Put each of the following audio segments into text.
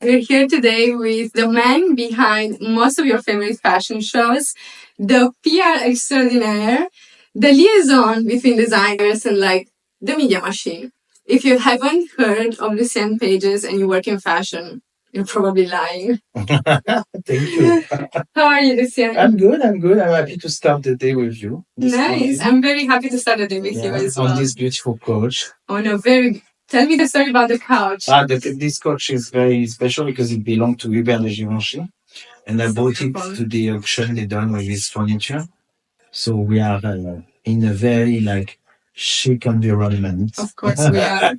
We're here today with the man behind most of your favorite fashion shows, the PR extraordinaire, the liaison between designers and like the media machine. If you haven't heard of Lucien Pagès and you work in fashion, you're probably lying. Thank you. How are you, Lucien? I'm good. I'm happy to start the day with you. Nice. I'm very happy to start the day with you as well. On this beautiful couch. Oh no, very. Tell me the story about the couch. This couch is very special because it belonged to Hubert de Givenchy. And I bought it to the auction they done with his furniture. So we are in a very chic environment. Of course we are.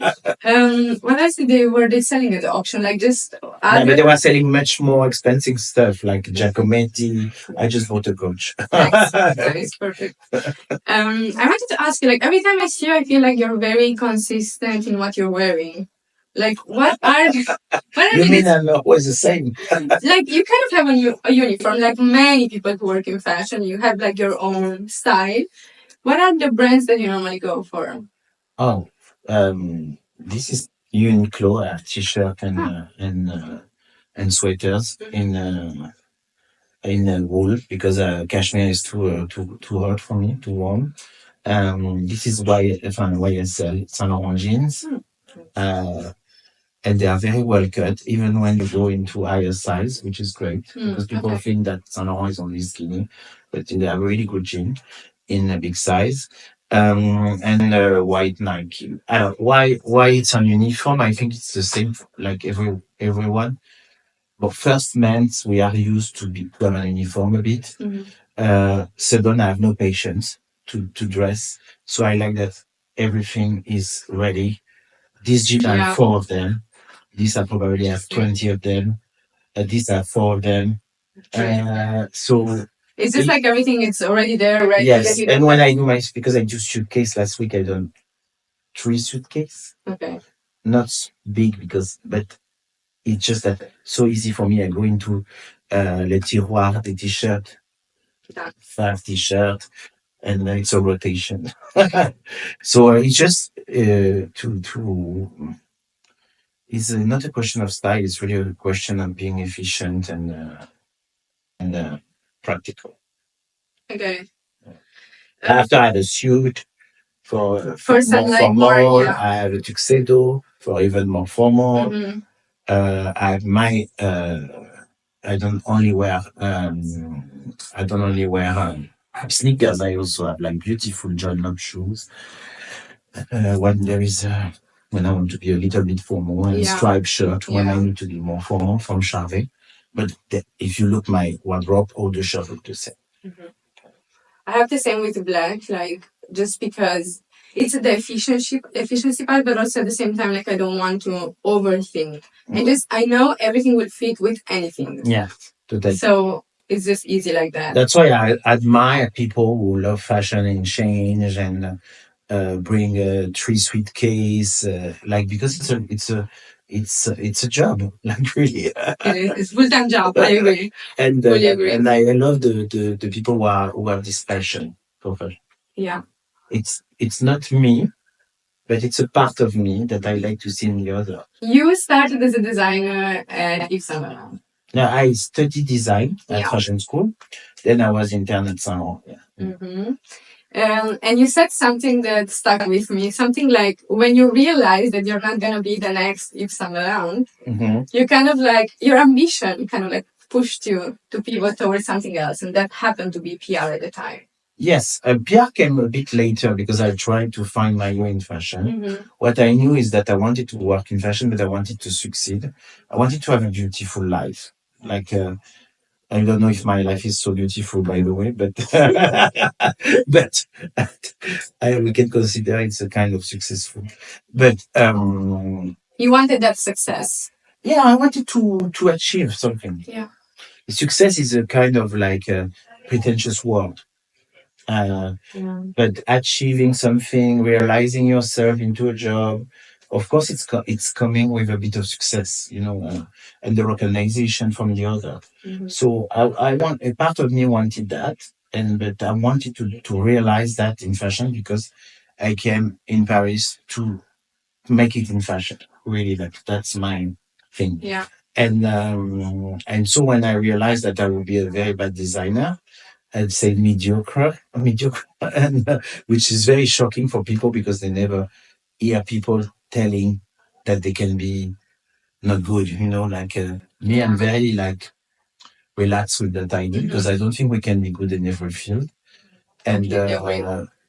What else were they selling at the auction? Like just but they were selling much more expensive stuff like Giacometti. I just bought a coach. Nice, perfect. I wanted to ask you, like every time I see you, I feel like you're very consistent in what you're wearing. Like what are you mean I'm always the same? Like you kind of have a uniform, like many people who work in fashion. You have like your own style. What are the brands that you normally go for? Oh, this is Uniqlo t-shirt and sweaters in wool because cashmere is too hot for me, too warm. This is YSL Saint Laurent jeans. And they are very well cut, even when you go into higher size, which is great because people think that Saint Laurent is only skinny, but they are really good jeans in a big size. And white Nike. Why it's on uniform? I think it's the same like everyone. But first, men's we are used to become an uniform a bit. Second, I have no patience to dress, so I like that everything is ready. These jeans I have 4 of them. These I probably have 20 of them. These are 4 of them. So. Is this like everything is already there, right? Yes, and when I do because I do suitcase last week, I done 3 suitcase. Okay. Not big but it's just that so easy for me. I go into les tiroirs, the t-shirt, 5 t-shirt, and then it's a rotation. So it's just it's not a question of style. It's really a question of being efficient and practical. Okay. After I had a suit for more, I have a tuxedo for even more formal. I have my I don't only wear sneakers. I also have like beautiful John Lobb shoes. When there is when I want to be a little bit formal, and striped shirt when I need to be more formal from Charvet. But if you look my wardrobe, all the shirts look the same. I have the same with black, like just because it's the efficiency part, but also at the same time, like I don't want to overthink. And just I know everything will fit with anything. Yeah, totally. So it's just easy like that. That's why I admire people who love fashion and change and bring a 3 suitcase, because it's a job, like really. It's a full-time job. I agree. And fully agree. And I love the people who have this passion for fashion. Yeah. It's not me, but it's a part of me that I like to see in the other. You started as a designer at Yves Saint Laurent. Yeah, I studied design at fashion school. Then I was intern at Saint Laurent. Yeah. And you said something that stuck with me. Something like when you realize that you're not going to be the next Yves Saint Laurent, you kind of like your ambition kind of like pushed you to pivot towards something else. And that happened to be PR at the time. Yes, PR came a bit later because I tried to find my way in fashion. What I knew is that I wanted to work in fashion, but I wanted to succeed. I wanted to have a beautiful life. I don't know if my life is so beautiful, by the way, but we can consider it's a kind of successful. But you wanted that success. Yeah, I wanted to achieve something. Yeah, success is a kind of like a pretentious word. But achieving something, realizing yourself into a job, of course, it's coming with a bit of success, and the recognition from the other. So I want a part of me wanted that, but I wanted to realize that in fashion because I came in Paris to make it in fashion. Really, that's my thing. Yeah. And so when I realized that I would be a very bad designer, I'd say mediocre, and which is very shocking for people because they never hear people telling that they can be not good. Like me, I'm very like relaxed with that idea because I don't think we can be good in every field. And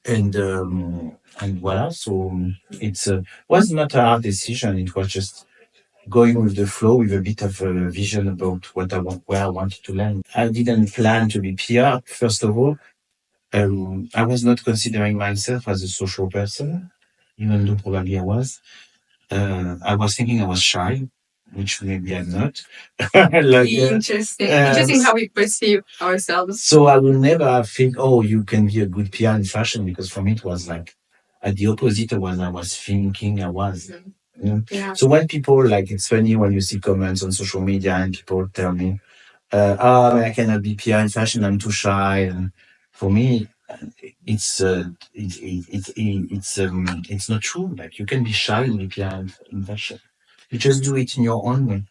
and voila. So it's was not a hard decision. It was just going with the flow with a bit of a vision about what I want, where I wanted to land. I didn't plan to be PR, first of all. I was not considering myself as a social person, even though probably I was. I was thinking I was shy, which maybe I'm not. Like, interesting how we perceive ourselves. So I will never think, oh, you can be a good PR in fashion, because for me it was like at the opposite of what I was thinking I was. Yeah. So when people like, it's funny when you see comments on social media and people tell me, I cannot be PR in fashion, I'm too shy. And for me, it's not true. Like you can be shy and be PR in fashion. You just do it in your own way.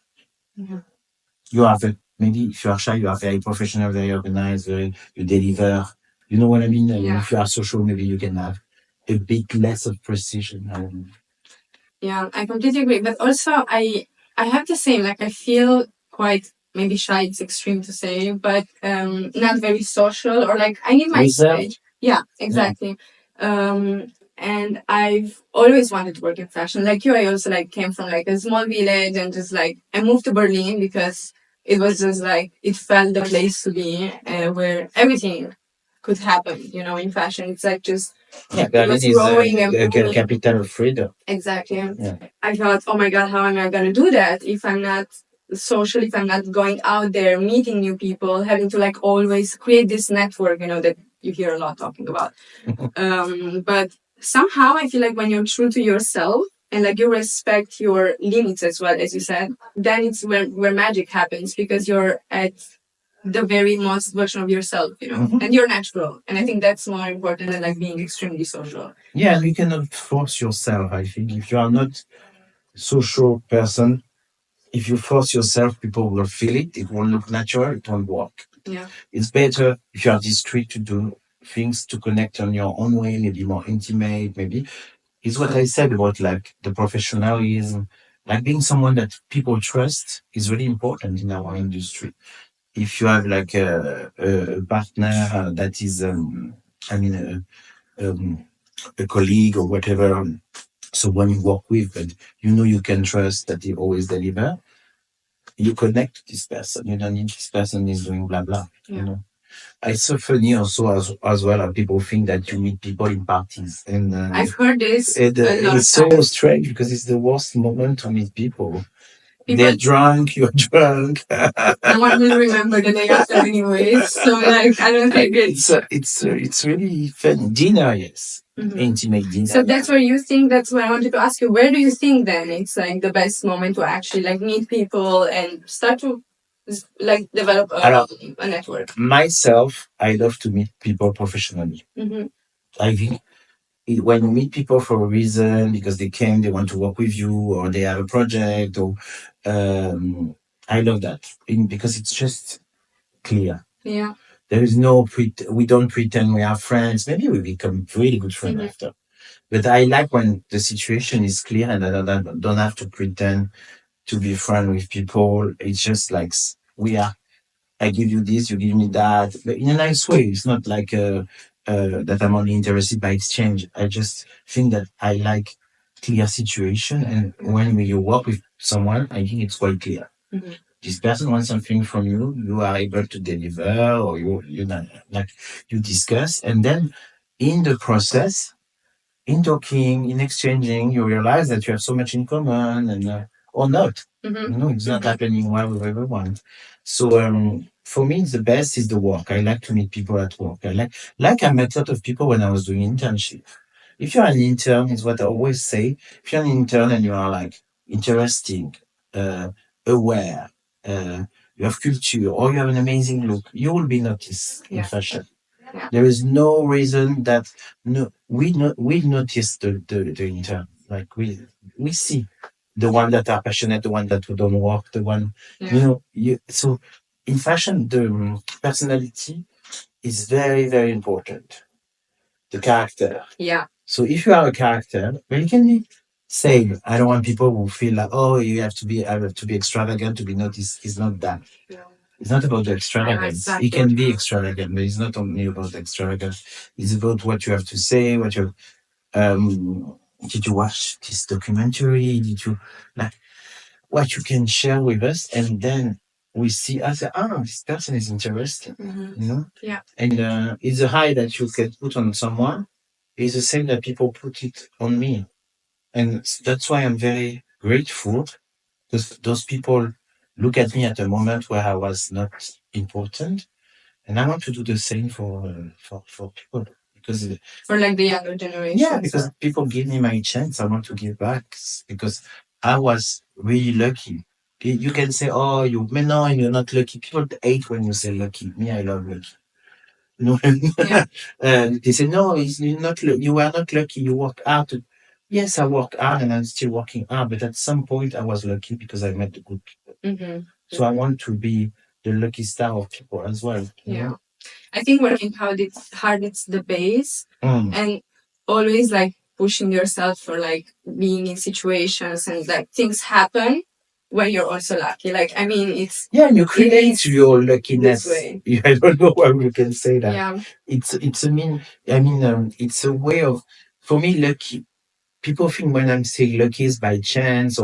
Yeah. You are maybe if you are shy, you are very professional, very organized, you deliver. You know what I mean? Yeah. If you are social, maybe you can have a bit less of precision. Yeah, I completely agree. But also, I have the same. Like, I feel quite maybe shy. It's extreme to say, but not very social, or like I need my stage. Yeah, exactly. And I've always wanted to work in fashion. Like you, I also like came from like a small village, and just like I moved to Berlin because it was just like it felt the place to be, where everything could happen. In fashion, it's like just Berlin is a capital of freedom. Exactly. Yeah. I thought, oh my God, how am I going to do that if I'm not social, if I'm not going out there, meeting new people, having to like always create this network, that you hear a lot talking about. But somehow I feel like when you're true to yourself and like you respect your limits as well, as you said, then it's where magic happens, because you're at the very most version of yourself, and you're natural. And I think that's more important than like being extremely social. Yeah, and you cannot force yourself. I think if you are not social person, if you force yourself, people will feel it. It won't look natural. It won't work. Yeah, it's better if you are discreet to do things, to connect on your own way, maybe more intimate. Maybe it's what I said about like the professionalism, like being someone that people trust is really important in our industry. If you have like a partner that is, I mean, a colleague or whatever, someone you work with, but you can trust that he always deliver, you connect to this person. You don't need this person is doing blah blah. Yeah. It's so funny also as well. People think that you meet people in parties, and I've heard this. It's so strange because it's the worst moment to meet people. They're drunk, you're drunk. No one will remember the day after anyways. So like, I don't think it's really funny. Dinner, yes. Mm-hmm. Intimate dinner. So that's where I wanted to ask you, where do you think then it's like the best moment to actually like meet people and start to like develop a network? Myself, I love to meet people professionally. Mm-hmm. I think when you meet people for a reason, because they want to work with you, or they have a project, or I love that because it's just clear. Yeah. There is no we don't pretend we are friends. Maybe we become really good friends after. But I like when the situation is clear and I don't have to pretend to be friends with people. It's just like I give you this, you give me that, but in a nice way. It's not like that I'm only interested by exchange. I just think that I like clear situation, and when you work with someone, I think it's quite clear. Mm-hmm. This person wants something from you, you are able to deliver, or you like you discuss, and then in the process, in talking, in exchanging, you realize that you have so much in common, and or not. Mm-hmm. It's not happening well with everyone. So for me, the best is the work. I like to meet people at work. I met a lot of people when I was doing internship. If you're an intern, is what I always say. If you're an intern and you are like interesting, aware, you have culture, or you have an amazing look, you will be noticed in fashion. Yeah. There is no reason that we notice the intern. Like we see. the one that are passionate, the one that don't work, the one, so in fashion, the personality is very, very important. The character. Yeah. So if you are a character, well, you can be saying, I don't want people who feel like, oh, I have to be extravagant to be noticed. It's not that. It's not about the extravagance. It can be extravagant, but it's not only about extravagance. It's about what you have to say, did you watch this documentary? Did you like what you can share with us? And then we see us, this person is interesting, Yeah. And it's a high that you can put on someone is the same that people put it on me. And that's why I'm very grateful because those people look at me at a moment where I was not important. And I want to do the same for people because for like the younger generation. Yeah, because people give me my chance. I want to give back because I was really lucky. You can say, "Oh, no, you're not lucky." People hate when you say lucky. Me, I love lucky. No, yeah. They say, "No, you're not. You are not lucky. You work hard." Yes, I work hard, and I'm still working hard. But at some point, I was lucky because I met the good people. Mm-hmm. So I want to be the lucky star of people as well. Yeah. I think working hard it's the base and always like pushing yourself for like being in situations and like things happen when you're also lucky. Like I mean it's and you create your luckiness. I don't know why we can say that. Yeah. It's a way of for me lucky. People think when I'm saying lucky is by chance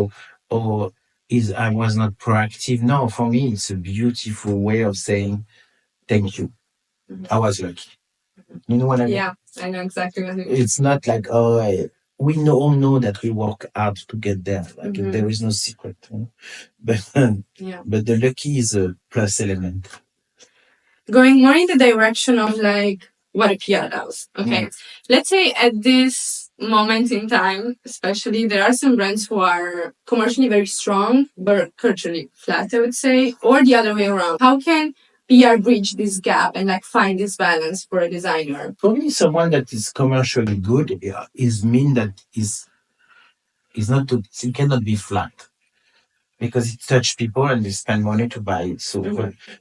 or is I was not proactive. No, for me it's a beautiful way of saying thank you. I was lucky. You know what I mean? Yeah, I know exactly what you mean. It's not like, we all know that we work hard to get there. Like there is no secret. But but the lucky is a plus element. Going more in the direction of like what a PR does. Okay. Let's say at this moment in time, especially there are some brands who are commercially very strong, but culturally flat, I would say, or the other way around. How can PR bridge this gap and like find this balance for a designer? For me, someone that is commercially good is mean that is not to, it cannot be flat because it touch people and they spend money to buy it. So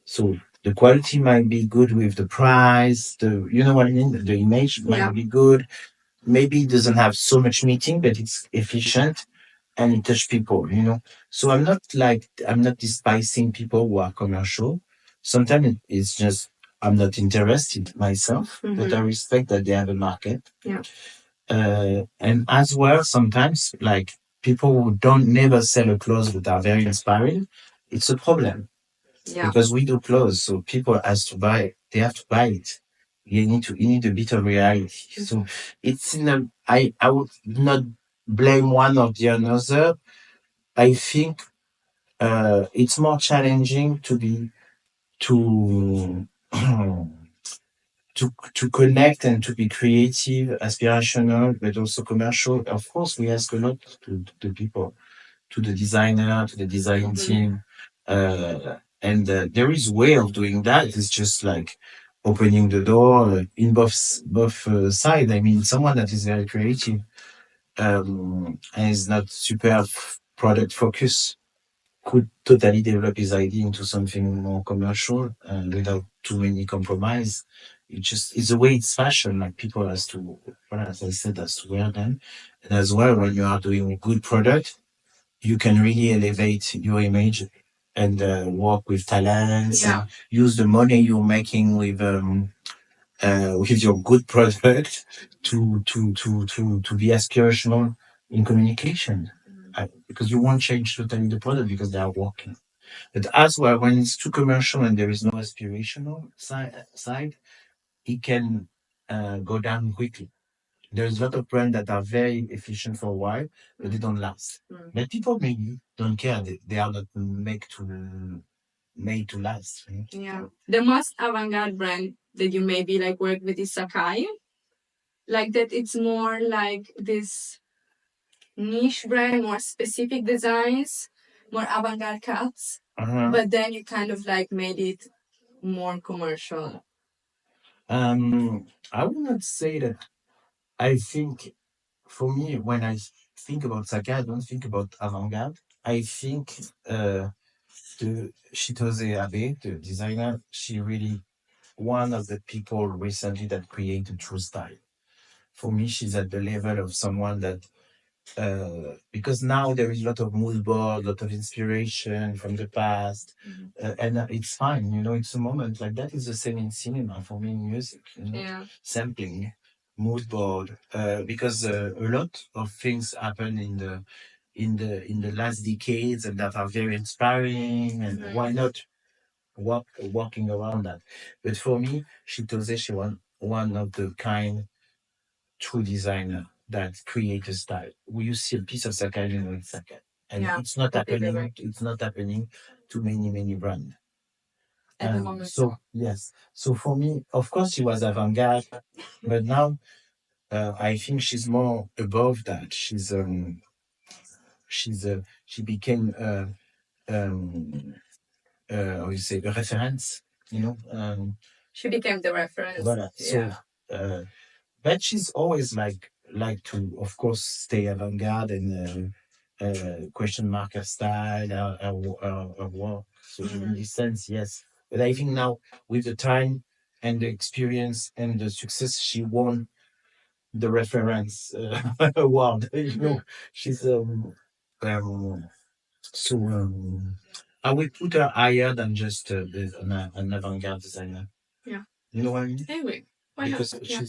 so the quality might be good with the price, you know what I mean? The image might be good. Maybe it doesn't have so much meeting, but it's efficient and it touch people. So I'm not despising people who are commercial. Sometimes it's just I'm not interested myself, but I respect that they have a market. Yeah. And as well, sometimes like people who don't never sell a clothes but are very inspiring, it's a problem. Yeah. Because we do clothes, so people has to buy it. They have to buy it. You need a bit of reality. So it's I would not blame one or the other. I think it's more challenging to to connect and to be creative, aspirational, but also commercial. Of course, we ask a lot to the people, to the designer, to the design team, and there is way of doing that. It's just like opening the door in both sides. I mean, someone that is very creative and is not super product focused could totally develop his idea into something more commercial without too many compromise. It's the way it's fashion. Like people has to, well, as I said, has to wear them. And as well, when you are doing a good product, you can really elevate your image and work with talents and use the money you're making with your good product to be aspirational in communication. Because you won't change totally the product because they are working. But as well, when it's too commercial and there is no aspirational side, it can go down quickly. There's a lot of brands that are very efficient for a while, but they don't last. But people maybe don't care. They are not made to last. Right? Yeah. The most avant-garde brand that you maybe like work with is Sakai. Like that, it's more like this niche brand, more specific designs, more avant-garde cuts. But then you kind of like made it more commercial. I would not say that. I think for me, when I think about Sakai, I don't think about avant-garde. I think the Shitose Abe, the designer, she really one of the people recently that created true style. For me, she's at the level of someone that because now there is a lot of mood board, a lot of inspiration from the past, and it's fine. It's a moment like that is the same in cinema for me in music. Yeah. Sampling, mood board, because a lot of things happen in the last decades and that are very inspiring, and why not walking around that? But for me, Shitose, she one of the kind true designer that create a style. When you see a piece of Sakai, it's Sakai. And it's not happening. Right. It's not happening to many brands. At the moment. So yes. So for me, of course, she was avant-garde, but now I think she's more above that. She became how you say a reference. She became the reference. Voilà. So. But she's always like to, of course, stay avant-garde and question mark her style, her work. So in this sense, yes. But I think now with the time and the experience and the success, she won the reference award. She's so I would put her higher than just an avant-garde designer. Yeah. You know what I mean? Anyway. Why Because not? Yeah.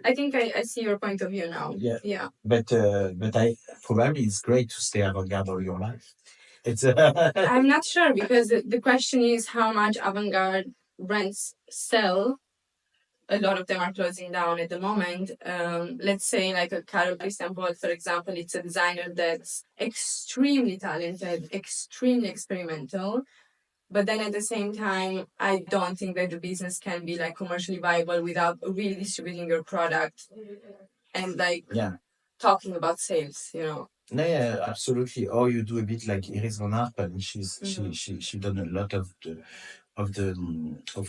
I think I see your point of view now. Yeah. But I probably it's great to stay avant-garde all your life. It's I'm not sure because the question is how much avant-garde brands sell. A lot of them are closing down at the moment. Let's say like a Carol Christian-Paul, for example, it's a designer that's extremely talented, extremely experimental. But then at the same time, I don't think that the business can be like commercially viable without really distributing your product and talking about sales, Yeah, absolutely. Or you do a bit like Iris Von Harpen. She done a lot of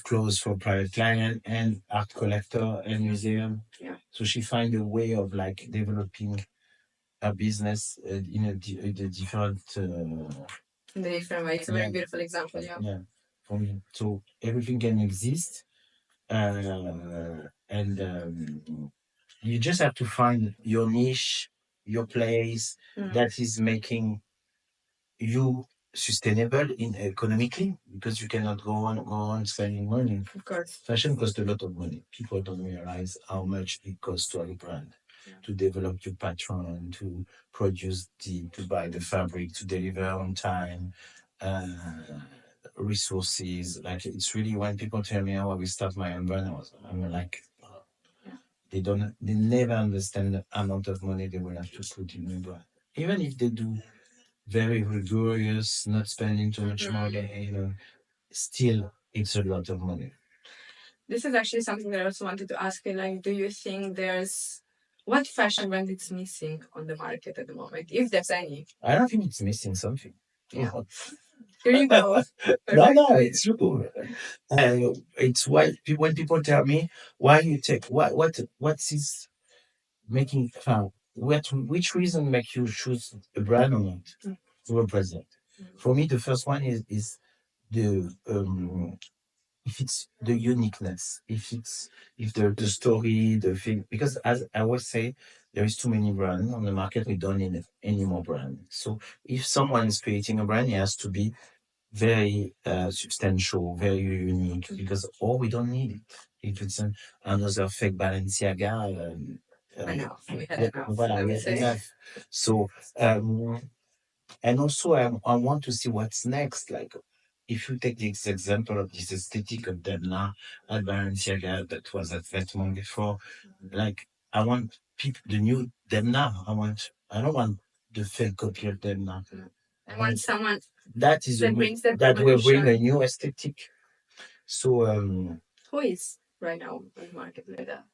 clothes for private client and art collector and museum. Yeah. So she find a way of like developing a business in a different. In a different way. It's a very beautiful example. Yeah. Yeah. For me, so everything can exist, and you just have to find your niche, your place that is making you sustainable in economically, because you cannot go on spending money. Of course. Fashion costs a lot of money. People don't realize how much it costs to have a brand, to develop your patron, to produce to buy the fabric, to deliver on time, resources. Like it's really when people tell me, "Oh, I will start my own brand," I'm like, they never understand the amount of money they will have to put in a brand. Even if they do very rigorous, not spending too much money, still it's a lot of money. This is actually something that I also wanted to ask you. Like, do you think what fashion brand is missing on the market at the moment, if there's any? I don't think it's missing something. Yeah. Here you go. No, it's true. It's why when people tell me why you take what's is making which reason make you choose a brand or not to represent. For me, the first one is the if it's the uniqueness, if the story, the thing, because as I always say, there is too many brands on the market. We don't need any more brands. So if someone is creating a brand, it has to be very substantial, very unique, because we don't need it. If it's another fake Balenciaga, I know. We had enough. So and also I want to see what's next. Like if you take this example of this aesthetic of Demna at Balenciaga that was at Vetements before, like I want the new Demna. I don't want the fake copy of Demna. I want someone that will bring a new aesthetic. So who is right now on the market like that?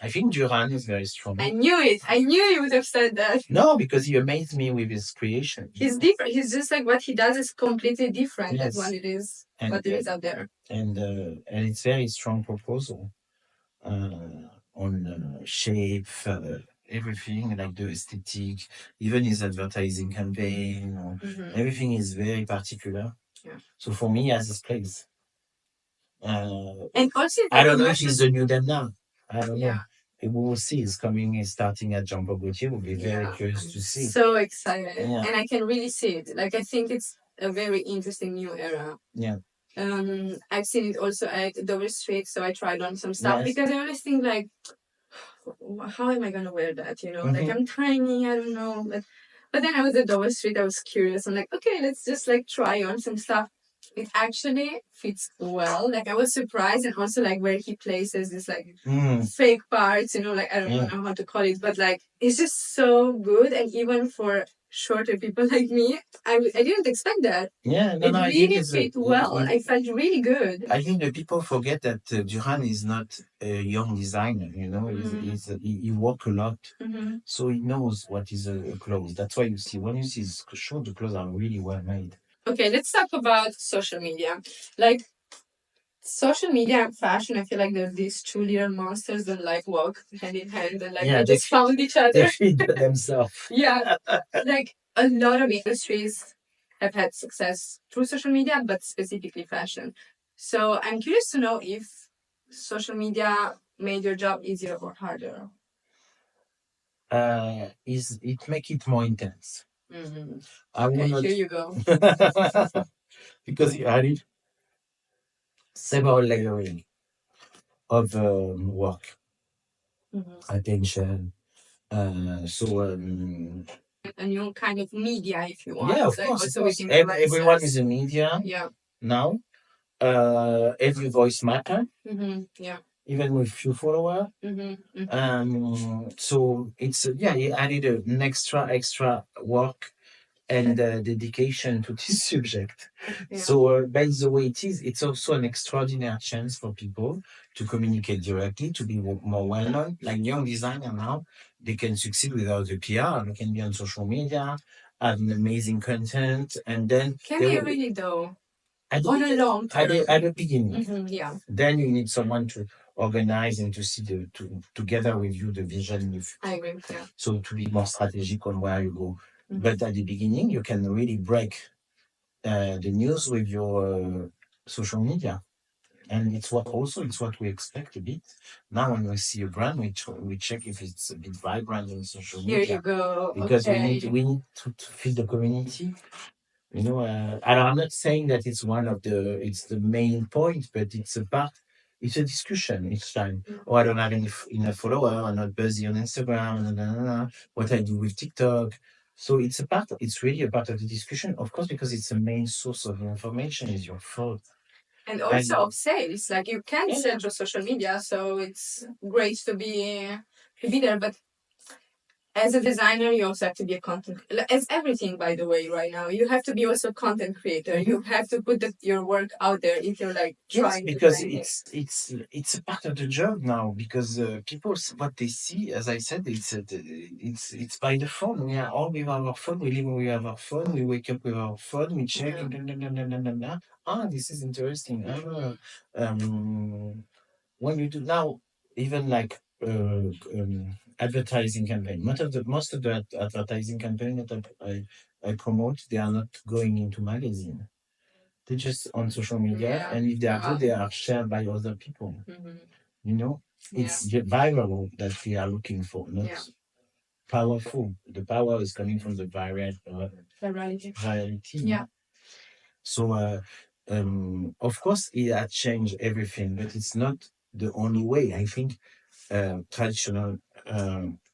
I think Duran is very strong. I knew it. I knew you would have said that. No, because he amazed me with his creation. He's different. He's just like what he does is completely different than what it is. What it is out there. And it's very strong proposal on shape, everything, like the aesthetic, even his advertising campaign, or everything is very particular. Yeah. So for me, he has his place. And also, I don't know if he's the new Demna. I don't know. yeah. We will see. He's coming, he's starting at Jean Paul Gaultier. We'll be very curious to see. So excited. Yeah. And I can really see it. Like, I think it's a very interesting new era. Yeah. I've seen it also at Dover Street, so I tried on some stuff because I always think like, how am I gonna wear that? You know, like I'm tiny, I don't know. But then I was at Dover Street, I was curious. I'm like, okay, let's just like try on some stuff. It actually fits well. Like I was surprised, and also like where he places this like fake parts, you know, like I don't know how to call it, but like it's just so good. And even for shorter people like me, I didn't expect that. Yeah, it really fit well. I felt really good. I think the people forget that Duran is not a young designer. You know, he work a lot, so he knows what is a clothes. That's why you see when you see his show, the clothes are really well made. Okay, let's talk about social media. Like social media and fashion, I feel like there's these two little monsters that like walk hand in hand and like they just found each other. They feed themselves. Yeah, like a lot of industries have had success through social media, but specifically fashion. So I'm curious to know if social media made your job easier or harder. It make it more intense. I Okay, will not. here you go. Because he added several layering of work, attention. A new kind of media, if you want. Yeah, of like course. Also Of course. within Everyone is a media. Yeah. Now, every voice matter. Yeah. Even with few followers. So it's he added an extra work and dedication to this subject. Yeah. So by the way it's also an extraordinary chance for people to communicate directly, to be more well known. Like young designer now, they can succeed without the PR. They can be on social media, have an amazing content, and then can they really though? On a long at term. the beginning. Yeah. Then you need someone to organize and to see together with you the vision. I agree. Yeah. So to be more strategic on where you go. But at the beginning, you can really break the news with your social media. And it's what we expect a bit. Now, when we see a brand, we check if it's a bit vibrant on social media. Here you go. Because we need to feed the community. You know, and I'm not saying that it's it's the main point, but it's a discussion each time. Oh, I don't have enough follower, I'm not busy on Instagram, what I do with TikTok. So it's really a part of the discussion, of course, because it's a main source of information, is your phone. And also of sales, like you can sell through social media, so it's great to be there, but as a designer, you also have to be a content. As everything, by the way, right now, you have to be also a content creator. You have to put your work out there if you're like trying. Because it's a part of the job now. Because people what they see, as I said, it's by the phone. We are all with our phone. We live with our phone. We wake up with our phone. We check. This is interesting. When you do now, even like advertising campaign. Most of the advertising campaign that I promote, they are not going into magazine. They're just on social media, and if they are good, they are shared by other people. You know, it's viral that we are looking for, not powerful. The power is coming from the virality. Yeah. So, of course, it had changed everything, but it's not the only way. I think traditional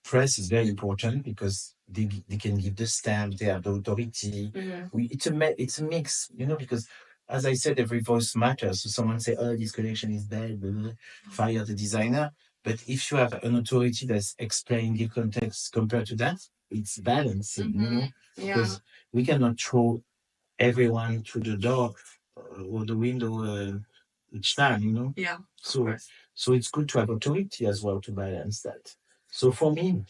press is very important because they can give the stamp, they have the authority. It's a mix, you know, because as I said, every voice matters. So someone say, "Oh, this collection is bad," blah, blah, fire the designer. But if you have an authority that's explaining the context compared to that, it's balancing, you know, because we cannot throw everyone through the door or the window each time, you know. Yeah. So it's good to have authority as well to balance that. So for me,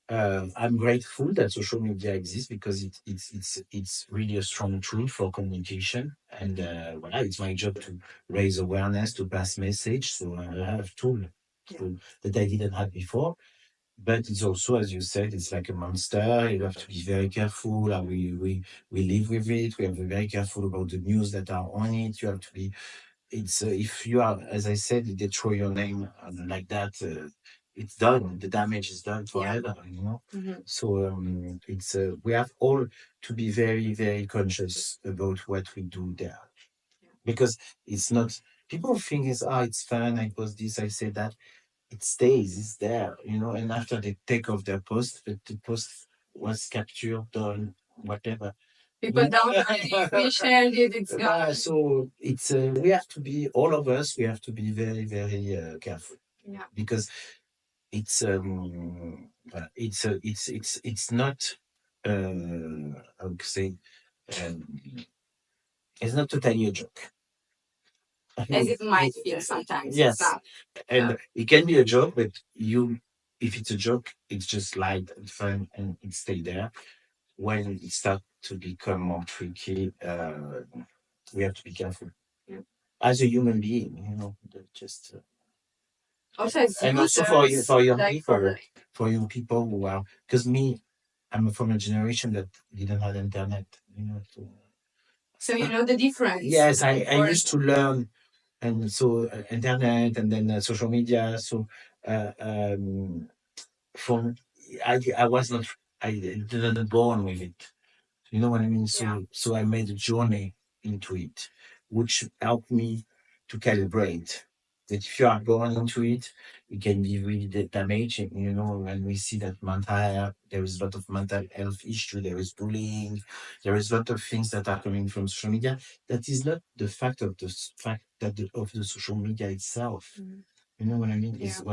I'm grateful that social media exists because it's really a strong tool for communication, and it's my job to raise awareness, to pass message. So I have tool that I didn't have before, But it's also, as you said, it's like a monster. You have to be very careful. We live with it. We have to be very careful about the news that are on it. You have to be. It's if you are, as I said, you destroy your name like that. It's done. The damage is done forever. You know. So it's we have all to be very very conscious about what we do there, because it's not. People think it's fun. I post this. I say that it stays, it's there, you know, and after they take off their post, the post was captured, done, whatever. People don't we shared it, it's gone. So it's we have to be, all of us, we have to be very, very careful. Yeah. Because it's it's not I would say um, it's not totally a joke. As it might feel sometimes. Yes. And it can be a joke, but if it's a joke, it's just light and fun and it stay there. When it starts to become more tricky, we have to be careful. Yeah. As a human being, you know, just. Also, and also for young like people, for young people who are, because I'm from a generation that didn't have internet, you know. So you know the difference. Yes, I used to learn, and so internet and then social media. So from I was not, I didn't born with it. You know what I mean? So I made a journey into it, which helped me to calibrate. That if you are born into it, it can be really damaging. You know, when we see that there is a lot of mental health issue, there is bullying, there is a lot of things that are coming from social media. That is not the fact of of the social media itself. You know what I mean? Is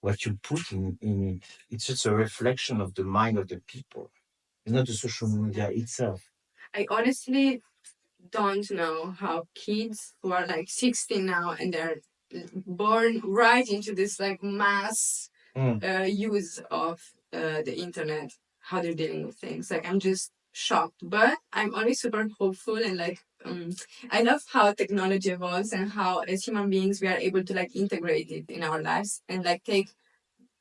what you put in it. It's just a reflection of the mind of the people. It's not the social media itself. I honestly don't know how kids who are like 16 now and they're born right into this like mass use of the internet, how they're dealing with things. Like I'm just shocked, but I'm always super hopeful and like I love how technology evolves and how as human beings we are able to like integrate it in our lives and like take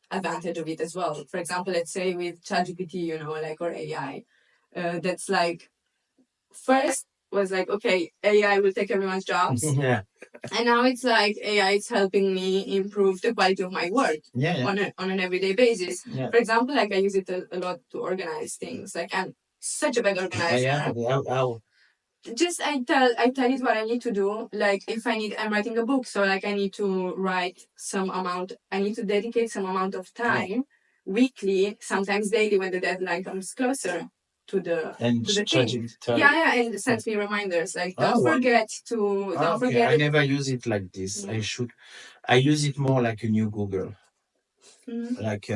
advantage of it as well. For example, let's say with ChatGPT, you know, like or AI, that's like first was like, okay, AI will take everyone's jobs. Yeah. And now it's like AI is helping me improve the quality of my work on an everyday basis. Yeah. For example, like I use it a lot to organize things. Like I'm such a bad organizer. How? Just I tell it what I need to do. Like if I'm writing a book, so like I need to write some amount. I need to dedicate some amount of time weekly, sometimes daily when the deadline comes closer to the thing. And it sends me reminders like don't forget. I never use it like this. I should. I use it more like a new Google. Like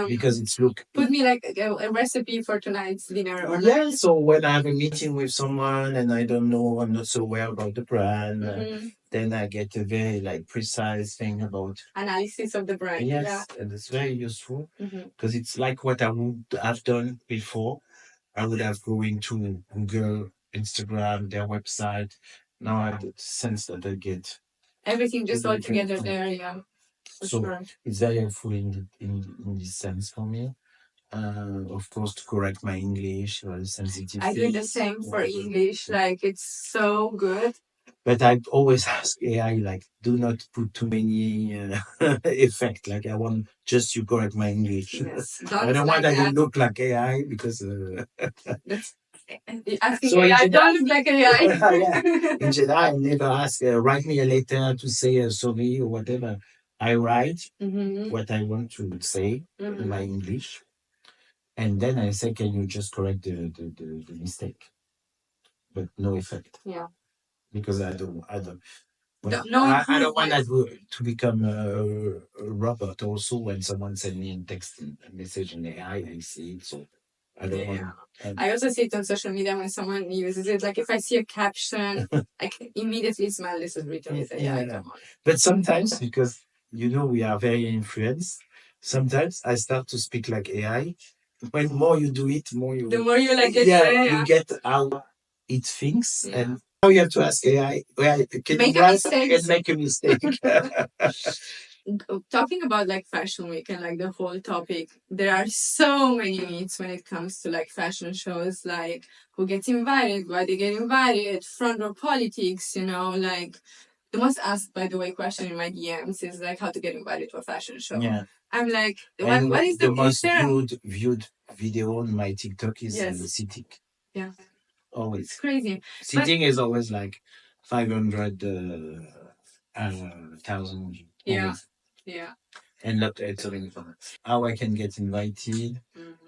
because it's look. Put me like a recipe for tonight's dinner. Or so when I have a meeting with someone and I don't know, I'm not so aware about the brand, then I get a very like precise thing about analysis of the brand. Yes, and it's very useful because it's like what I would have done before. I would have go into Google, Instagram, their website. Now I have the sense that I get everything just all together there. Yeah. So sure. It's very helpful in this sense for me. Of course, to correct my English or sensitive. I do the same for English. Like it's so good. But I always ask AI, like, do not put too many effect. Like, I want just you correct my English. Yes, I don't want that you look like AI because. That's asking so AI, don't look like AI. In general, I never ask, write me a letter to say sorry or whatever. I write what I want to say in my English. And then I say, can you just correct the mistake? But no effect. Yeah. Because I don't. Well, I don't want that to become a robot. Also, when someone sends me a text message in AI, I see it. So I don't want. I also see it on social media when someone uses it. Like if I see a caption, I can immediately smell this is written with AI. But sometimes, because we are very influenced, sometimes I start to speak like AI. When more you do it, the more you like it. Yeah, you get how it thinks, and now you have to ask AI. Well, can make you write and make a mistake? talking about like fashion week and like the whole topic, there are so many myths when it comes to like fashion shows, like who gets invited, why they get invited, front row politics, you know, like the most asked, by the way, question in my DMs is like how to get invited to a fashion show. Yeah. I'm like, what is the most viewed video on my TikTok is sitting. Yeah. Always. It's crazy. Sitting is always like 500,000. Yeah. Always. Yeah. And not answering for that. How I can get invited?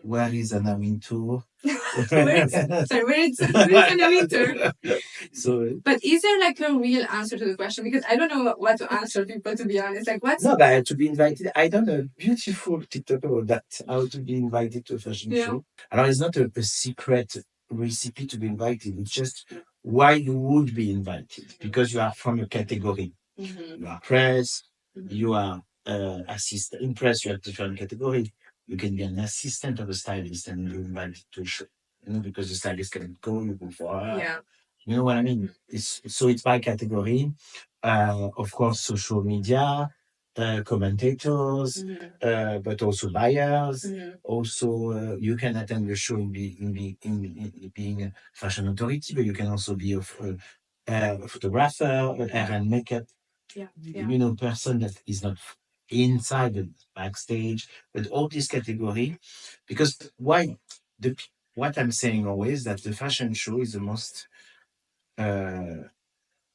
Where is an tour? Where is an tour? So, but is there like a real answer to the question? Because I don't know what to answer people, to be honest. Like, what's no, but to be invited, I done a beautiful TikTok about that. How to be invited to a fashion show. And it's not a secret recipe to be invited. It's just why you would be invited, because you are from a category. You are press, you are assistant. In press, you have different categories. You can be an assistant of a stylist and you're invited to a show. You know, because the stylist can go, you go for her. Yeah. You know what I mean? It's by category. Of course, social media, commentators, but also buyers. Also, you can attend the show in being a fashion authority, but you can also be a photographer, hair and makeup. Yeah. You know, person that is not inside the backstage, but all this category. Because what I'm saying always that the fashion show is the most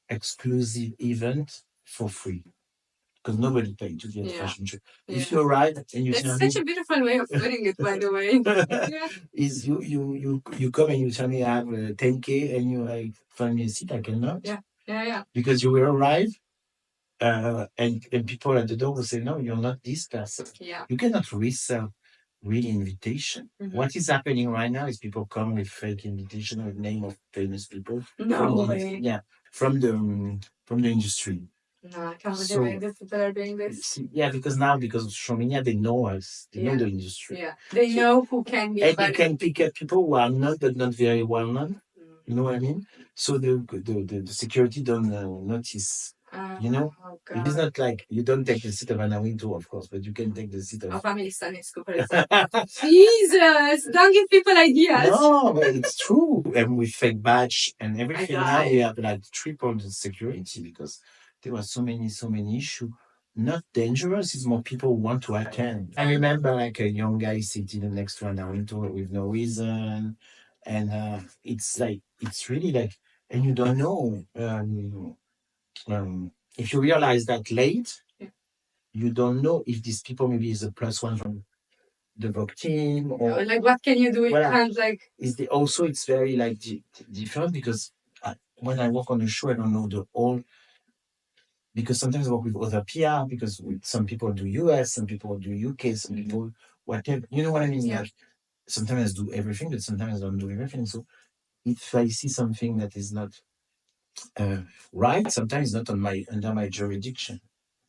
exclusive event for free, because nobody paid to get a fashion show. If you arrive and you tell me, such a beautiful way of putting it, by the way. Is you come and you tell me I have 10K and you like find me a seat, I cannot. Yeah. Because you will arrive. And people at the door will say, no, you're not this person. Yeah. You cannot resell real invitation. What is happening right now is people come with fake invitation with name of famous people. No way. Yeah, from the industry. No, I can't believe these people are doing this. Yeah, because of social media, they know us. They know the industry. Yeah, they know who can be. And you can pick up people who are not, but not very well known. You know what I mean? So the security don't notice. You know, it is not like you don't take the seat of Anna Wintour, of course, but you can take the seat of Amelie Stanescu, for example. Jesus, don't give people ideas. No, but it's true. And with fake badge and everything, now we have like triple the security because there were so many issues. Not dangerous, it's more people who want to attend. I remember like a young guy sitting next to Anna Wintour with no reason. And it's really like, and you don't know. If you realize that late, you don't know if these people maybe is a +1 from the Vogue team or like what can you do? You can't like. It's very like different because when I work on a show, I don't know the whole. Because sometimes I work with other PR because some people do US, some people do UK, some people whatever. You know what I mean? Yeah. Like sometimes I do everything, but sometimes I don't do everything. So if I see something that is not right, sometimes it's not under my jurisdiction.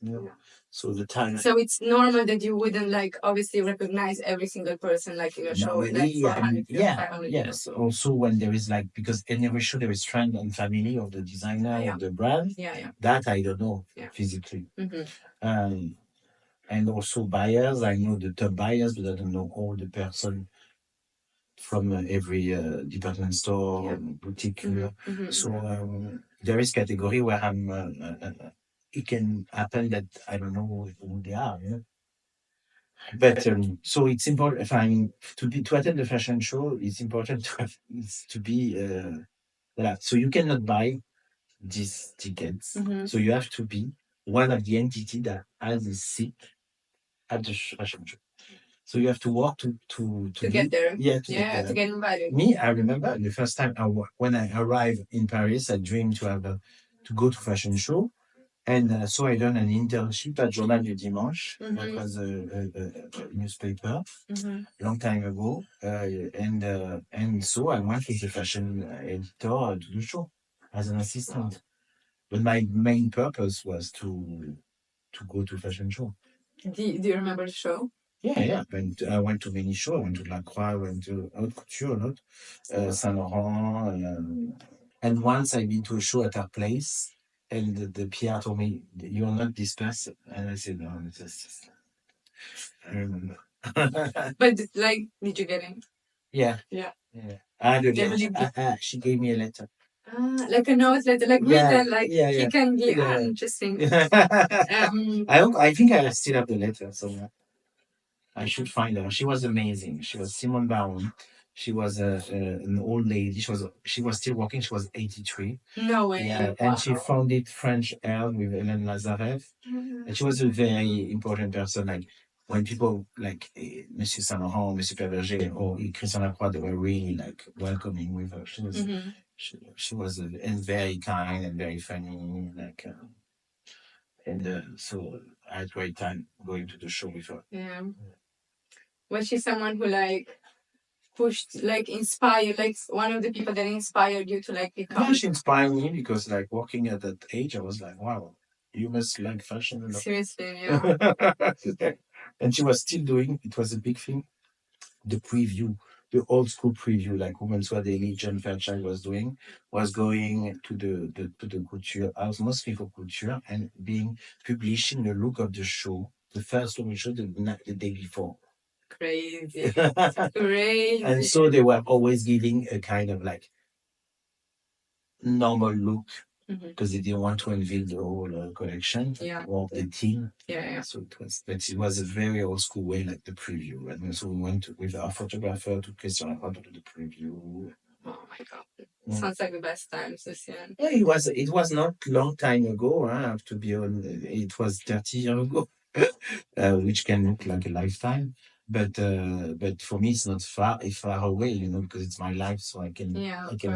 You know? So the time. So it's normal that you wouldn't like obviously recognize every single person like in a show. Yes. Also when there is like, because in every show there is friend and family of the designer of the brand. That I don't know physically. And also buyers, I know the top buyers, but I don't know all the person from every department store, boutique. So there is category where it can happen that I don't know who they are. You know? But so it's important. I mean, to attend the fashion show, it's important to be. So you cannot buy these tickets. So you have to be one of the entity that has a seat at the fashion show. So you have to work to get there. To get invited. Me, I remember the first time when I arrived in Paris, I dreamed to go to fashion show. And so I done an internship at Journal du Dimanche. That was a newspaper long time ago. And so I went with the fashion editor to the show as an assistant. But my main purpose was to go to fashion show. Do you remember the show? Yeah. I went to many shows. I went to La Croix, I went to Haute Couture a lot, Saint Laurent. And once I've been to a show at our place. And the PR told me, "You're not this person." And I said, "No, it's just I remember." But like, did you get in? Yeah. Yeah. I had a letter. She gave me a letter. Like a note letter, like written, like he can give. Interesting. I think I still have the letter somewhere. I should find her. She was amazing. She was Simone Baron. She was an old lady. She was still working. She was 83. No way. Yeah, and she founded French Herb with Hélène Lazarev. And she was a very important person. Like when people like Monsieur Saint Laurent, Monsieur Pagès, or Christian Lacroix, they were really like welcoming with her. She was she was and very kind and very funny. Like so I had a great time going to the show with her. Yeah. Was she someone who like pushed, like inspired, like one of the people that inspired you to like become? Yeah, she inspired me because like working at that age, I was like, wow, you must like fashion a lot. Seriously, yeah. And she was still doing, it was a big thing, the preview, the old school preview, like Women's Wear Daily, John Fairchild was doing, was going to the couture house, mostly for couture, and publishing the look of the show, the first look of the show the day before. Crazy. Crazy. And so they were always giving a kind of like normal look because they didn't want to unveil the whole collection or the team. Yeah. So it was a very old school way, like the preview. And so we went with our photographer to Christian Lacroix to do the preview. Oh my god. Sounds like the best times, Lucian. Yeah, it was not long time ago, I have to be on. It was 30 years ago, which can look like a lifetime. But for me, it's not far away, because it's my life, so I can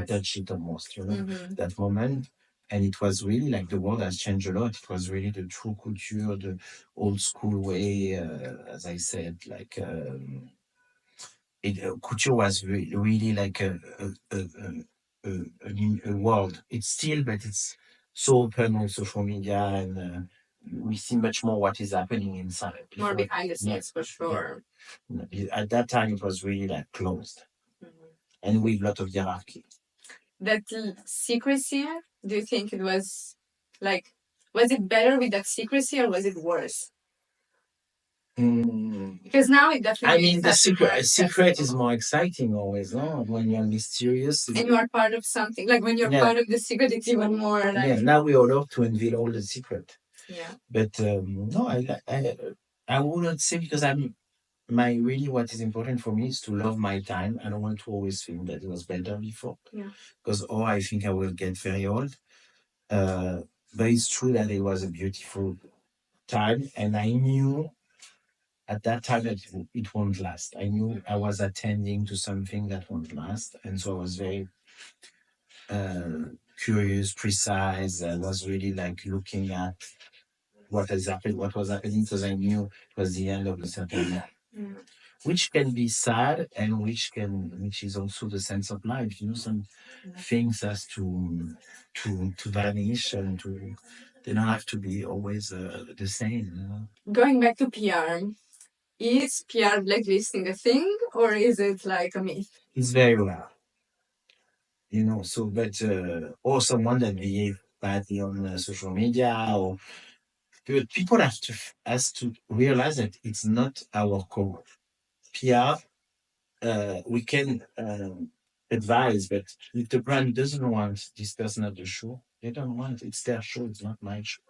touch it almost, that moment. And it was really like the world has changed a lot. It was really the true couture, the old school way, as I said, like couture was really like a world. It's still, but it's so open with social media, and we see much more what is happening inside. More behind the scenes, for sure. Yeah. At that time, it was really like closed, and with a lot of hierarchy. That secrecy, do you think it was like, was it better with that secrecy or was it worse? Because now it definitely. I mean, the secret is more exciting always, no? When you're mysterious. And you are part of something. Like when you're part of the secret, it's even more like. Yeah, now we allowed to unveil all the secret. Yeah. But no, I wouldn't say, because really what is important for me is to love my time. I don't want to always think that it was better before. Yeah. Because I think I will get very old. But it's true that it was a beautiful time, and I knew at that time that it won't last. I knew I was attending to something that won't last, and so I was very curious, precise. I was really like looking at what was happening, because I knew it was the end of the certain year. Which can be sad, and which is also the sense of life. Some things has to vanish, and they don't have to be always the same. Going back to PR, is PR blacklisting a thing, or is it like a myth? It's very rare. Or someone that behave badly on social media, but people has to realize that it's not our core. PR, we can advise, but if the brand doesn't want this person at the show, they don't want it. It's their show, it's not my show.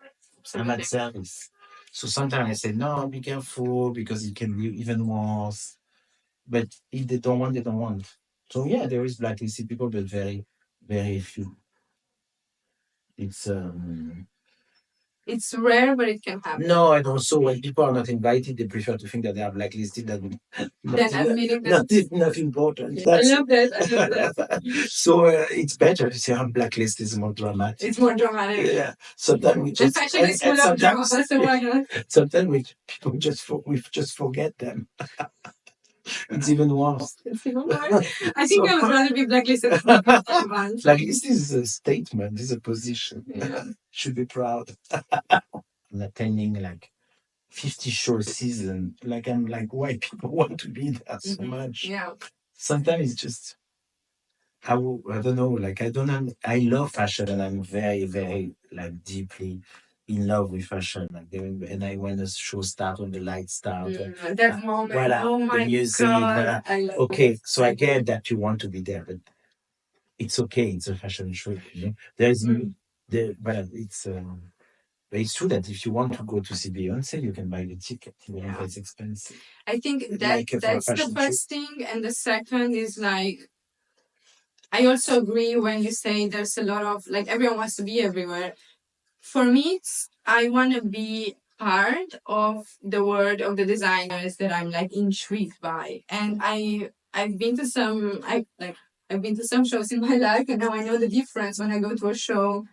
I'm at service. So sometimes I say, no, be careful, because it can be even worse. But if they don't want, they don't want. So yeah, there is blacklisted people, but very, very few. It's rare, but it can happen. No, and also when people are not invited, they prefer to think that they are blacklisted than not important. Yeah. I love that. So it's better to say I'm blacklisted. It's more dramatic. It's more dramatic. Yeah. Sometimes we just sometimes people just forget them. It's even worse. I think I would rather be blacklisted. Blacklisted is a statement, is a position. Yeah. Should be proud. I'm attending like 50 show a season. Like, I'm like, why people want to be there so much? Yeah. Sometimes it's just, I don't know. Like, I love fashion, and I'm very, very like deeply in love with fashion. Like when the show starts, when the lights start, that moment, voilà, oh my the music, God, I love okay, so I get that you want to be there, but it's okay. It's a fashion show. You know? But it's true that if you want to go to see Beyonce, you can buy the ticket, even if it's expensive. I think that's the first thing, and the second is like, I also agree when you say there's a lot of like everyone wants to be everywhere. For me, I want to be part of the world of the designers that I'm like intrigued by, and I've been to some I've been to some shows in my life, and now I know the difference when I go to a show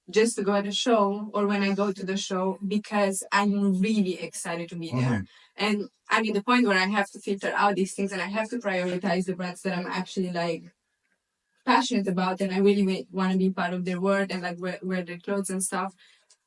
just to go to the show or when I go to the show because I'm really excited to be there. And I'm in the point where I have to filter out these things and I have to prioritize the brands that I'm actually like passionate about and I really want to be part of their world and like wear their clothes and stuff.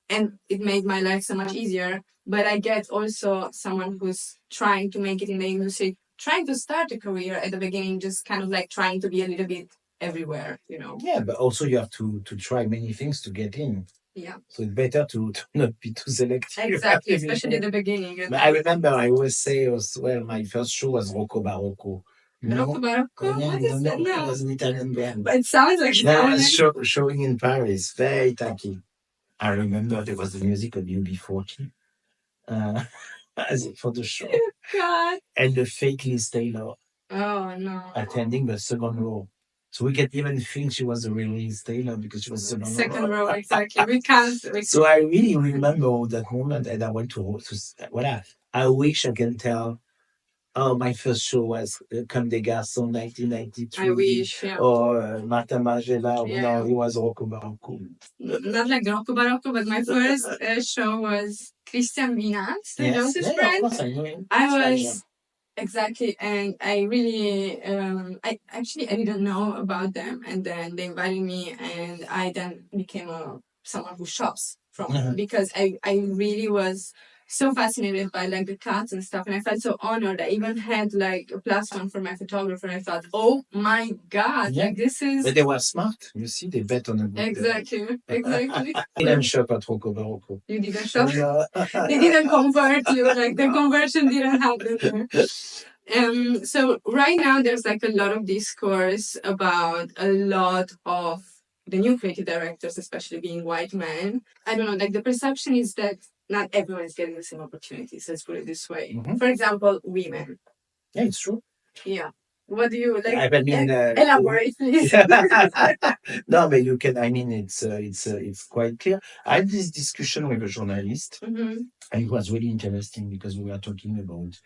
And it made my life so much easier. But I get also someone who's trying to make it in the industry, trying to start a career at the beginning, just kind of like trying to be a little bit everywhere, you know. Yeah, but also you have to try many things to get in. Yeah. So it's better to not be too selective. Exactly, especially at the beginning. But I remember I always say as well, my first show was Rocco Barocco. Rocco Barocco? Yeah, What is that? No. It was an Italian band. But it sounds like showing in Paris, very tacky. I remember there was the music of UB40 for the show. God. And the fake Liz Taylor. Oh, no. Attending the second row. So we can even think she was a real Liz Taylor because she was second row. Exactly. We can't. So I really remember that moment, and I went to I wish I can tell. Oh, my first show was Comme des Garçons, 1993. I wish, yeah. Or Martin Margiela. Yeah. No, it was Rocco Barocco. Not like Rocco Barocco, but my first show was Christian Vinat, the Jonas friend. Of course, I know him. I was exactly, and I really, I didn't know about them, and then they invited me, and I then became someone who shops from because I really was so fascinated by like the cuts and stuff, and I felt so honored. I even had like a platform for my photographer. I thought, oh my God, like this is. But they were smart. You see, they bet on a good. Exactly. I didn't shop at Rocco Barocco. You didn't shop. They didn't convert you. Like the conversion didn't happen. So right now there's like a lot of discourse about a lot of the new creative directors, especially being white men. I don't know, like the perception is that not everyone is getting the same opportunities, let's put it this way. For example, women. Yeah, it's true. Yeah. What do you like? I mean, elaborate, please. No, but you can. I mean, it's quite clear. I had this discussion with a journalist, and it was really interesting because we were talking about.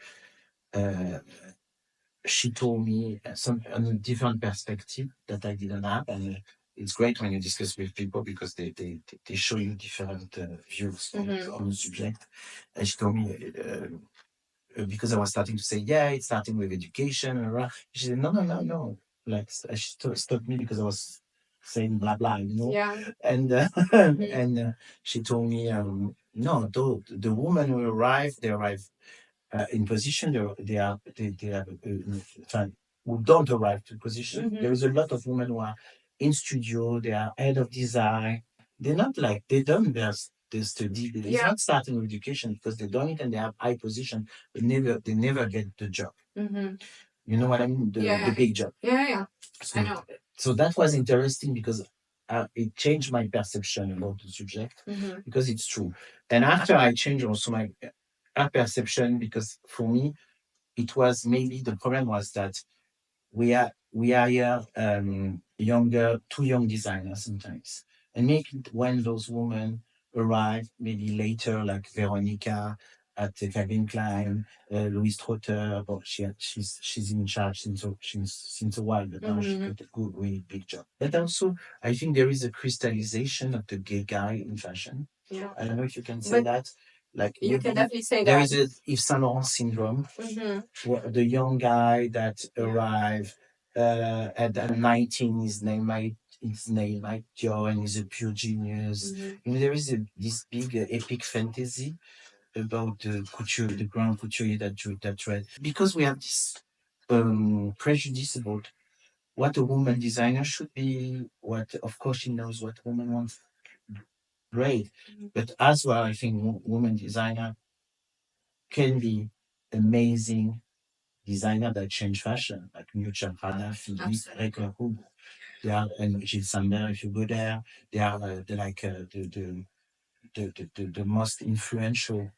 She told me some on a different perspective that I didn't have, and it's great when you discuss with people because they show you different views on the subject. And she told me. Because I was starting to say, yeah, it's starting with education. She said, no. Like, she stopped me because I was saying blah, blah, you know? Yeah. And she told me, no, the women who arrive, they arrive in position, they have, who don't arrive to position. There is a lot of women who are in studio, they are head of design. They're not like, they don't, they study. It's not starting with education because they done it and they have high position, but they never get the job. You know what I mean? The big job. Yeah. So, I know. So that was interesting because it changed my perception about the subject because it's true. And after I changed also my perception because for me, it was maybe the problem was that we are here too young designers sometimes. And maybe when those women arrive, maybe later, like Veronica at Calvin Klein, Louise Trotter, but she's in charge since a while, but now she got a good, really big job. But also, I think there is a crystallization of the gay guy in fashion. Yeah. I don't know if you can say that. Like you can definitely say there that. There is a Yves Saint Laurent syndrome, the young guy that arrived at 19, his name might Joe, and he's a pure genius. You know, there is this big epic fantasy about the grand couturier that read because we have this prejudice about what a woman designer should be. What, of course, she knows what woman wants. great. But as well, I think women designer can be amazing designer that change fashion, like Lucian Pagès, Philippe, Hugo. They are, and Gilles Sander, if you go there, they are the most influential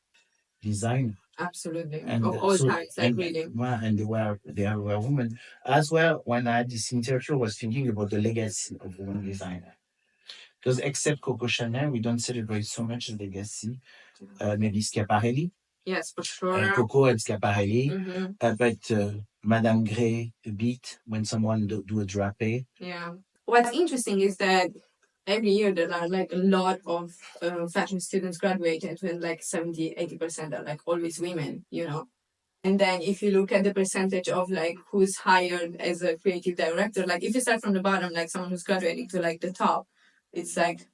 design. Absolutely. And Of all times, like really. And they were women as well. When I had this interview, I was thinking about the legacy of women designer. Because except Coco Chanel, we don't celebrate so much the legacy. Maybe Schiaparelli. Yes, for sure. Coco and Schiaparelli. But Madame Gray a bit when someone do a drapé. Yeah. What's interesting is that every year there are like a lot of fashion students graduated with like 70-80% are like always women, you know. And then if you look at the percentage of like who's hired as a creative director, like if you start from the bottom, like someone who's graduating to like the top, it's like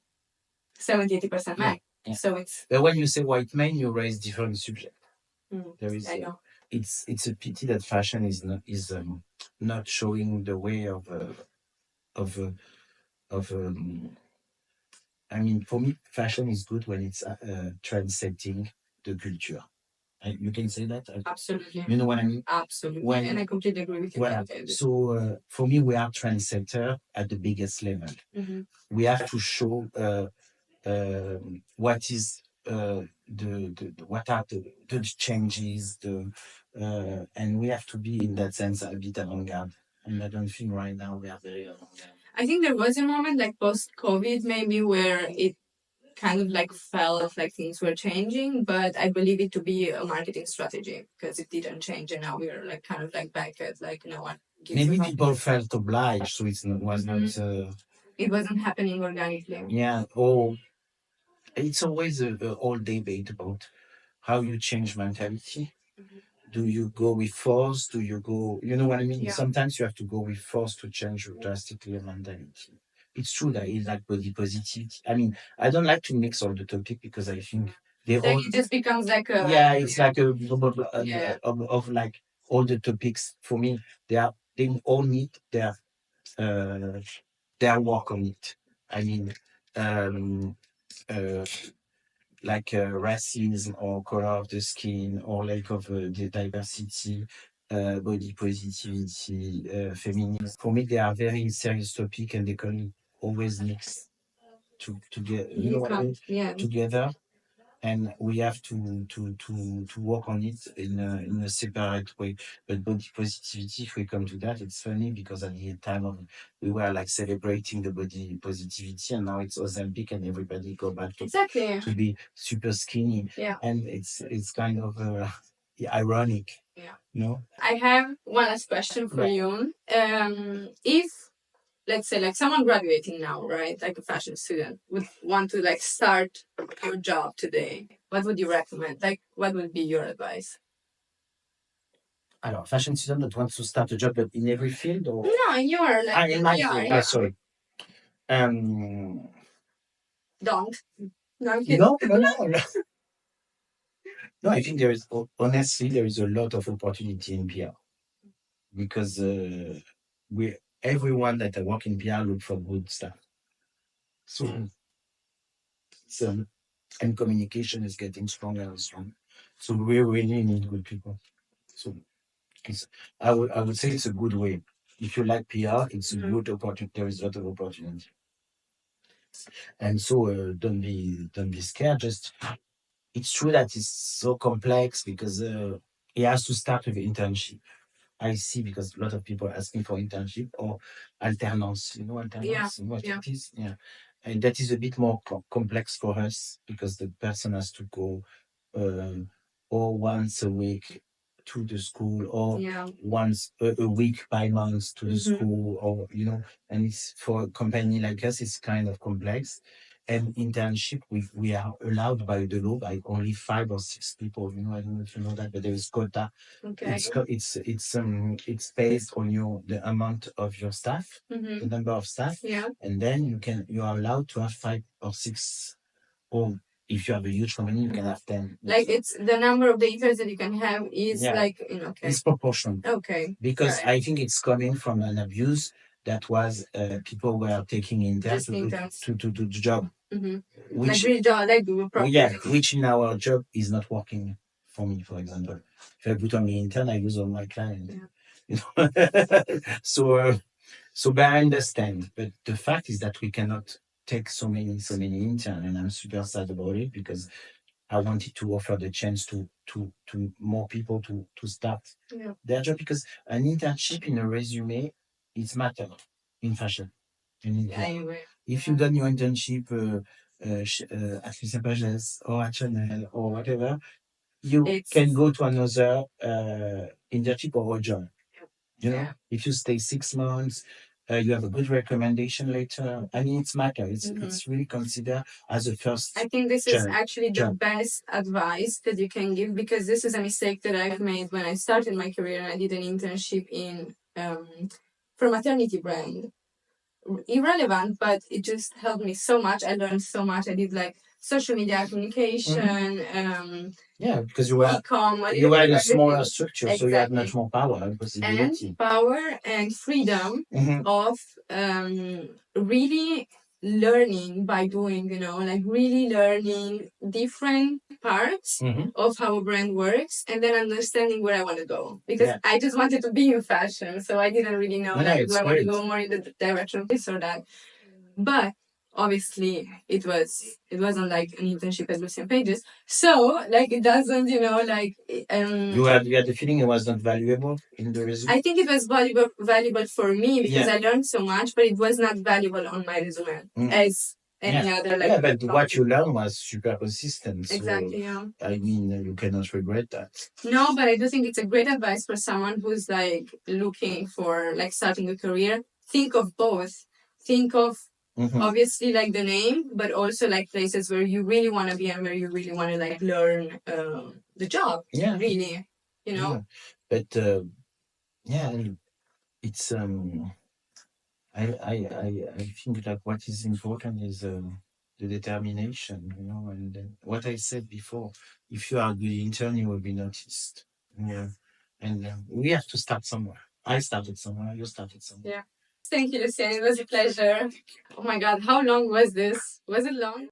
70-80% men. Yeah. So it's. But when you say white men, you raise different subjects. There is. I know. It's a pity that fashion is not showing the way of I mean, for me, fashion is good when it's trend-setting the culture. You can say that? Absolutely. You know what I mean? Absolutely. And I completely agree with you. Well, so for me, we are trendsetter at the biggest level. We have to show what is what are the changes, and we have to be in that sense a bit avant-garde. And I don't think right now we are very avant-garde. I think there was a moment like post-COVID maybe where it kind of like felt like things were changing, but I believe it to be a marketing strategy because it didn't change and now we're like kind of like back at like no one gives maybe people felt obliged, so it was not it wasn't happening organically. Yeah, or it's always a whole debate about how you change mentality. Do you go with force? Do you go, you know what I mean? Yeah. Sometimes you have to go with force to change drastically your mentality. It's true that it's like body positivity. I mean, I don't like to mix all the topic because I think they Like all. it just becomes like a. Yeah, it's like a of like all the topics for me. They all need their work on it. I mean, um, uh, like racism or color of the skin or lack of the diversity, body positivity, feminism. For me, they are very serious topic and they can always mix together. You know what I mean? Yeah. Together, and we have to work on it in a separate way. But body positivity, if we come to that, it's funny because at the time of we were like celebrating the body positivity, and now it's Ozempic, and everybody go back to be super skinny. Yeah, and it's kind of ironic. Yeah. No, I have one last question for you. If let's say like someone graduating now, right, like a fashion student would want to like start your job today, what would you recommend? Like what would be your advice? Alors, fashion student that wants to start a job, but in every field or No, in your like in my yeah, field. yeah. Sorry. Don't. No, I'm No, no, no, no. No, I think there is honestly there is a lot of opportunity in PR because we everyone that I work in PR look for good stuff. So and communication is getting stronger and stronger. So we really need good people. So it's I would say it's a good way. If you like PR, it's a good opportunity. There is a lot of opportunity. And so don't be scared. Just it's true that it's so complex because it has to start with internship. I see because a lot of people are asking for internship or alternance. You know alternance? Yeah. What it is? Yeah. And that is a bit more complex for us because the person has to go uh, or once a week to the school or once a week by month to the school or and it's for a company like us it's kind of complex. And internship we are allowed by the law by only 5 or 6 people. I don't know if you know that, but there is quota. Okay. It's based on the amount of your staff, the number of staff, and then you are allowed to have 5 or 6, or if you have a huge company, you can have 10. Like it's the number of the interns that you can have is like it's proportional. Okay. Because I think it's coming from an abuse that was people were taking interns to do the job. which which in our job is not working for me, for example. If I put on the intern, I lose all my clients. You know? But I understand. But the fact is that we cannot take so many interns, and I'm super sad about it because I wanted to offer the chance to more people to start their job, because an internship in a resume is matter in fashion. If you've done your internship at Lucien Pagès or at Chanel or whatever, you can go to another internship or a job. You know, if you stay 6 months, you have a good recommendation later. I mean, it's matter. It's really considered as a first. I think this is actually the best advice that you can give, because this is a mistake that I've made when I started my career. I did an internship in for a maternity brand. Irrelevant, but it just helped me so much. I learned so much. I did like social media communication, because you were in a smaller structure, so you had much more power and possibility. And power and freedom of really learning by doing, like really learning different parts of how a brand works, and then understanding where I want to go. Because I just wanted to be in fashion, so I didn't really know, do I want to go more in the direction of this or that. But obviously it wasn't like an internship at Lucien Pagès, so like it doesn't, you had the feeling it was not valuable in the resume. I think it was valuable for me because I learned so much, but it was not valuable on my resume as any other but what you learned was super consistent, so exactly. I mean, you cannot regret that. No, but I do think it's a great advice for someone who's like looking for like starting a career. Think of both. Think of obviously like the name, but also like places where you really want to be and where you really want to like learn the job. Really, but it's I think that what is important is the determination, and what I said before. If you are a good intern, you will be noticed. And we have to start somewhere. I started somewhere. You started somewhere. Thank you, Lucian. It was a pleasure. Oh my God, how long was this? Was it long?